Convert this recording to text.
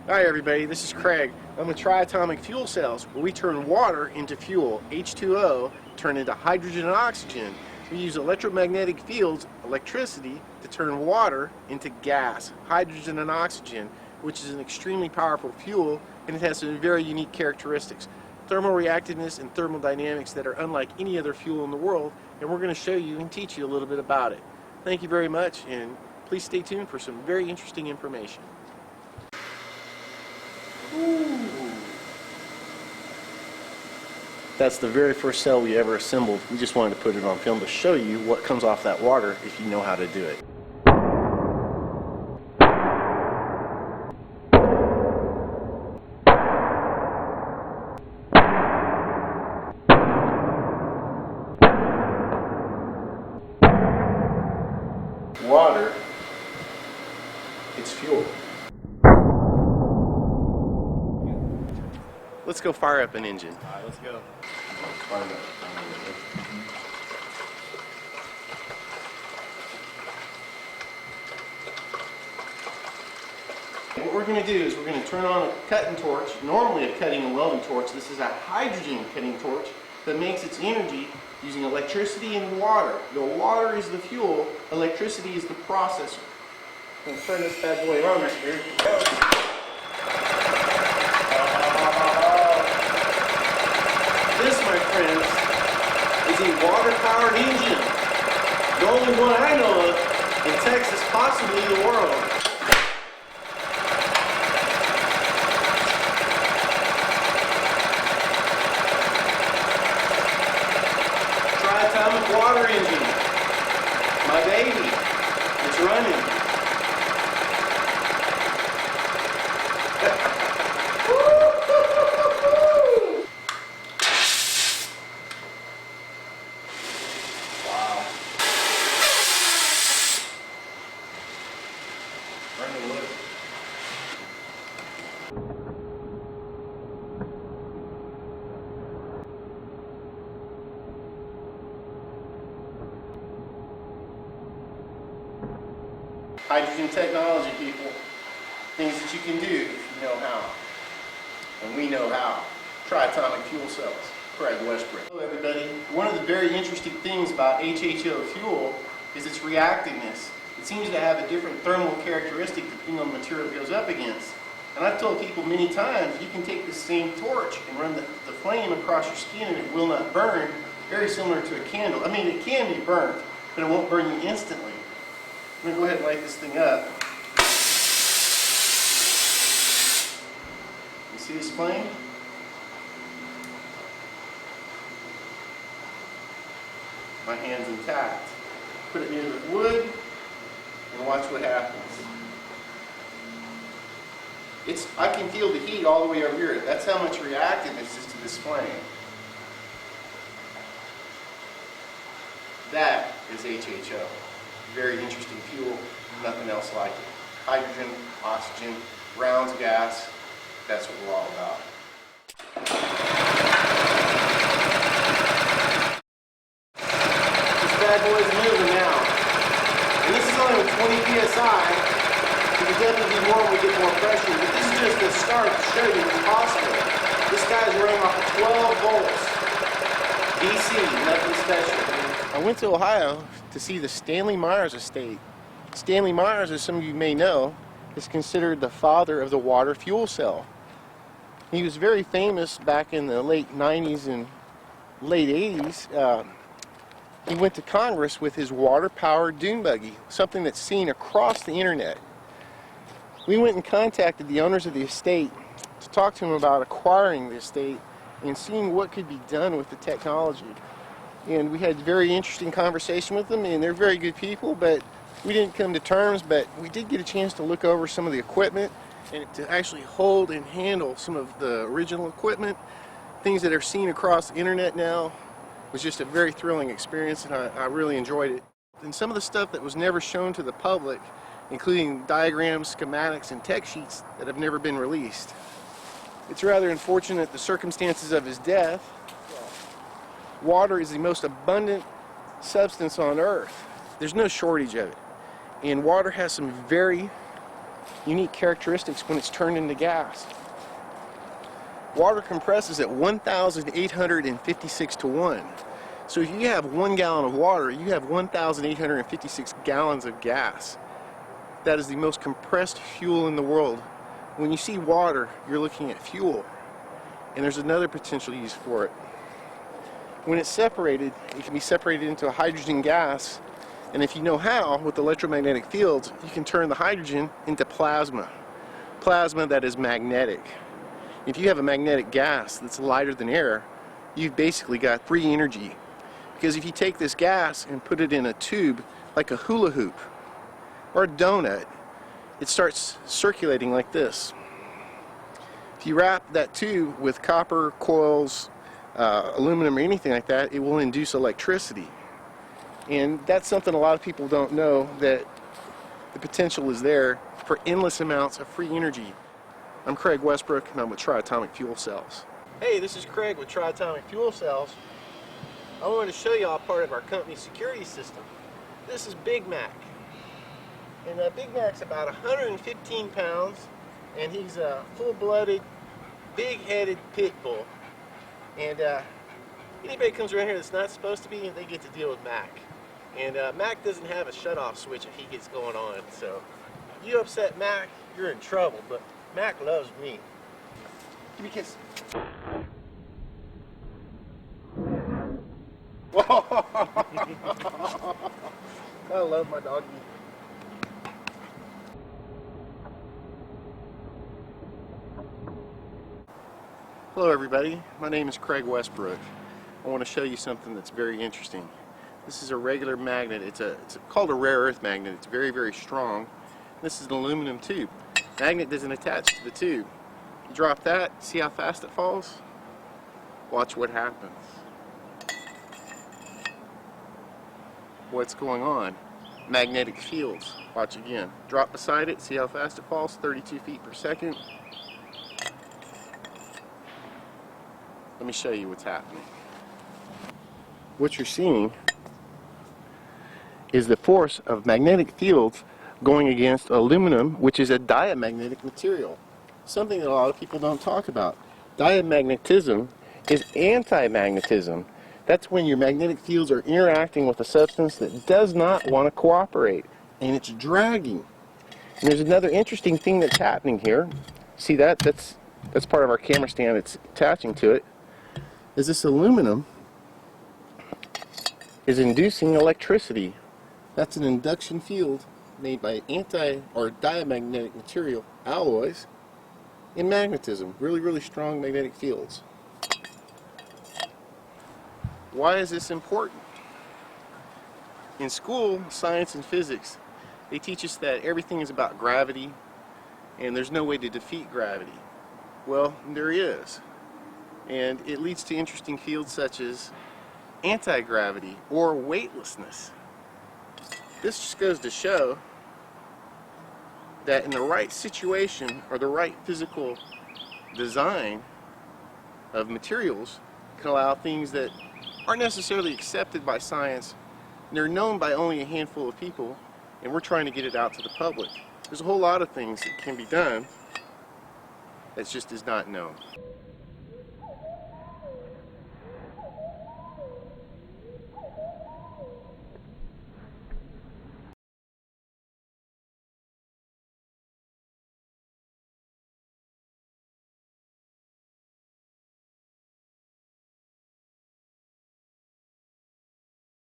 Hi everybody, this is Craig. I'm with triatomic fuel cells where we turn water into fuel, H2O, turn into hydrogen and oxygen. We use electromagnetic fields, electricity, to turn water into gas, hydrogen and oxygen, which is an extremely powerful fuel, and it has some very unique characteristics. Thermal reactiveness and thermodynamics that are unlike any other fuel in the world, and we're going to show you and teach you a little bit about it. Thank you very much, and please stay tuned for some very interesting information. Ooh. That's the very first cell we ever assembled. We just wanted to put it on film to show you what comes off that water if you know how to do it. Water, it's fuel. Let's go fire up an engine. All right, let's go. What we're going to do is we're going to turn on a cutting torch, normally a cutting and welding torch. This is a hydrogen cutting torch that makes its energy using electricity and water. The water is the fuel, electricity is the processor. I'm going to turn this bad boy on right here. This, my friends, is a water-powered engine. The only one I know of in Texas, possibly the world. Triatomic water engine. My baby. It's running. Hydrogen technology, people. Things that you can do if you know how. And we know how. Triatomic fuel cells. Craig Westbrook. Hello everybody. One of the very interesting things about HHO fuel is its reactiveness. It seems to have a different thermal characteristic depending on the material it goes up against. And I've told people many times, you can take this same torch and run the flame across your skin and it will not burn, very similar to a candle. I mean, it can be burnt, but it won't burn you instantly. I'm going to go ahead and light this thing up. You see this flame? My hand's intact. Put it near the wood and watch what happens. I can feel the heat all the way over here. That's how much reactiveness is to this flame. That is HHO. Very interesting fuel, nothing else like it. Hydrogen, oxygen, rounds gas, that's what we're all about. This bad boy's moving now. And this is only with 20 psi. It can definitely be more when we get more pressure, but this is just the start to show you what's possible. This guy's running off of 12 volts. DC, nothing special. I went to Ohio to see the Stanley Myers estate. Stanley Myers, as some of you may know, is considered the father of the water fuel cell. He was very famous back in the late 90s and late 80s. He went to Congress with his water-powered dune buggy, something that's seen across the internet. We went and contacted the owners of the estate to talk to them about acquiring the estate and seeing what could be done with the technology. And we had a very interesting conversation with them, and they're very good people, but we didn't come to terms, but we did get a chance to look over some of the equipment and to actually hold and handle some of the original equipment. Things that are seen across the internet now. It was just a very thrilling experience, and I really enjoyed it. And some of the stuff that was never shown to the public, including diagrams, schematics, and tech sheets that have never been released. It's rather unfortunate the circumstances of his death. Water is the most abundant substance on Earth. There's no shortage of it. And water has some very unique characteristics when it's turned into gas. Water compresses at 1,856 to 1. So if you have 1 gallon of water, you have 1,856 gallons of gas. That is the most compressed fuel in the world. When you see water, you're looking at fuel. And there's another potential use for it. When it's separated, it can be separated into a hydrogen gas. And if you know how, with electromagnetic fields, you can turn the hydrogen into plasma. Plasma that is magnetic. If you have a magnetic gas that's lighter than air, you've basically got free energy. Because if you take this gas and put it in a tube, like a hula hoop or a donut, it starts circulating like this. If you wrap that tube with copper, coils, aluminum or anything like that, it will induce electricity. And that's something a lot of people don't know, that the potential is there for endless amounts of free energy. I'm Craig Westbrook, and I'm with Triatomic Fuel Cells. Hey, this is Craig with Triatomic Fuel Cells. I wanted to show y'all part of our company's security system. This is Big Mac. And Big Mac's about 115 pounds, and he's a full-blooded, big-headed pit bull. And anybody comes around here that's not supposed to be, they get to deal with Mac. And Mac doesn't have a shut-off switch if he gets going on. So if you upset Mac, you're in trouble. But Mac loves me. Give me a kiss. I love my doggy. Hello everybody, my name is Craig Westbrook. I want to show you something that's very interesting. This is a regular magnet. It's called a rare earth magnet. It's very, very strong. This is an aluminum tube. Magnet doesn't attach to the tube. You drop that, see how fast it falls? Watch what happens. What's going on? Magnetic fields. Watch again. Drop beside it, see how fast it falls? 32 feet per second. Let me show you what's happening. What you're seeing is the force of magnetic fields going against aluminum, which is a diamagnetic material. Something that a lot of people don't talk about. Diamagnetism is anti-magnetism. That's when your magnetic fields are interacting with a substance that does not want to cooperate, and it's dragging. And there's another interesting thing that's happening here. See that? That's part of our camera stand. It's attaching to it. Is this aluminum is inducing electricity. That's an induction field made by anti or diamagnetic material alloys in magnetism. Really, really strong magnetic fields. Why is this important? In school, science and physics, they teach us that everything is about gravity and there's no way to defeat gravity. Well, there is. And it leads to interesting fields such as anti-gravity or weightlessness. This just goes to show that in the right situation or the right physical design of materials can allow things that aren't necessarily accepted by science, and they're known by only a handful of people, and we're trying to get it out to the public. There's a whole lot of things that can be done that just is not known.